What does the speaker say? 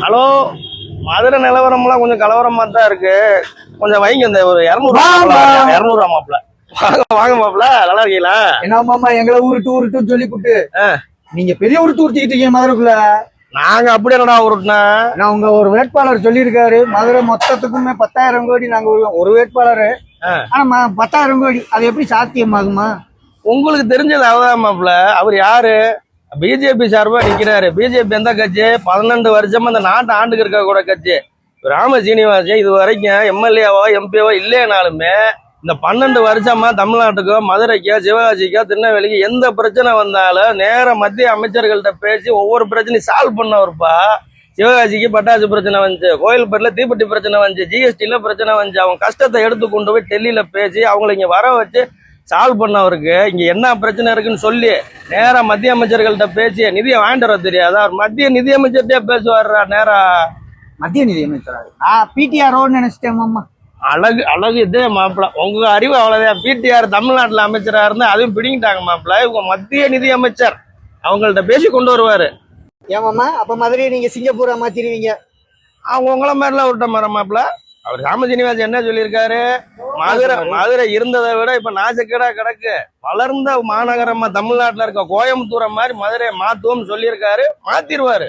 Hello, Madurai நிலவரம்லாம் கொஞ்சம் கலவரமா தான் இருக்கு. கொஞ்சம் வைங்க, இந்த ஒரு 200 மாப்பிள. வாங்க வாங்க மாப்பிள, நல்லா இருக்கீங்களா? என்ன மாமா எங்களை ஊருட்டு சொல்லி கூட்டு நீங்க பெரிய ஊருட்டு ஊருத்திக்கிட்டு இருக்கீங்க மதுரைக்குள்ள. நாங்க அப்படி என்னடா உருட்டுனா? நான் உங்க ஒரு வேட்பாளர் சொல்லியிருக்காரு, மதுரை மொத்தத்துக்குமே 10,000 கோடி நாங்க ஒரு வேட்பாளர். ஆனா 10,000 கோடி அது எப்படி சாத்தியமாகுமா? உங்களுக்கு தெரிஞ்சது அவதான் மாப்பிள. அவர் யாரு? பிஜேபி சார்பா நிக்கிறாரு. பிஜேபி எந்த கட்சி? 12 வருஷமா இந்த நாட்டை ஆண்டுக்கு இருக்க கூட கட்சி. ராம சீனிவாசன் இது வரைக்கும் எம்எல்ஏவோ எம்பிஓ இல்லைனாலுமே இந்த 12 வருஷமா தமிழ்நாட்டுக்கோ மதுரைக்கோ சிவகாசிக்கோ திருநெல்வேலிக்கு எந்த பிரச்சனை வந்தாலும் நேர மத்திய அமைச்சர்கள்ட்ட பேசி ஒவ்வொரு பிரச்சனையும் சால்வ் பண்ணவருப்பா. சிவகாசிக்கு பட்டாசு பிரச்சனை வந்துச்சு, கோயில்பேட்டில் தீப்பெட்டி பிரச்சனை வந்துச்சு, ஜிஎஸ்டியில் பிரச்சனை வந்துச்சு. அவங்க கஷ்டத்தை எடுத்து கொண்டு போய் டெல்லியில பேசி அவங்களை இங்கே வர வச்சு சால்வ் பண்ணவருக்கு இங்க என்ன பிரச்சனை இருக்குன்னு சொல்லி நேரா மத்திய அமைச்சர்கள்ட்ட பேசி நிதியை வாங்கிட்டு வர தெரியாதா? அவர் மத்திய நிதி அமைச்சர்கிட்டே பேசுவார்ரா நேரா. மத்திய நிதி அமைச்சர் பிடிஆர் நினைச்சிட்டேன் மாமா. அழகு அழகு இதே மாப்பிள, உங்க அறிவு அவ்வளவுதான். பிடிஆர் தமிழ்நாட்டுல அமைச்சரா இருந்தா அதையும் பிடிங்கிட்டாங்க மாப்பிள. இவங்க மத்திய நிதி அமைச்சர், அவங்கள்ட்ட பேசி கொண்டு வருவாரு. ஏமாமா அப்ப மதுரையை நீங்க சிங்கப்பூரா மாத்திருவீங்க? அவங்க உங்கள மாதிரிலாம் விட்ட மாற மாப்பிள. அவர் ராமசீனிவாசன் என்ன சொல்லியிருக்காரு? மதுரை இருந்ததை விட இப்ப நாசக்கேடா கிடக்கு. வளர்ந்த மாநகரமா தமிழ்நாட்டுல இருக்க கோயம்புத்தூரை மாதிரி மதுரையை மாத்துவோம் சொல்லியிருக்காரு. மாத்திருவாரு.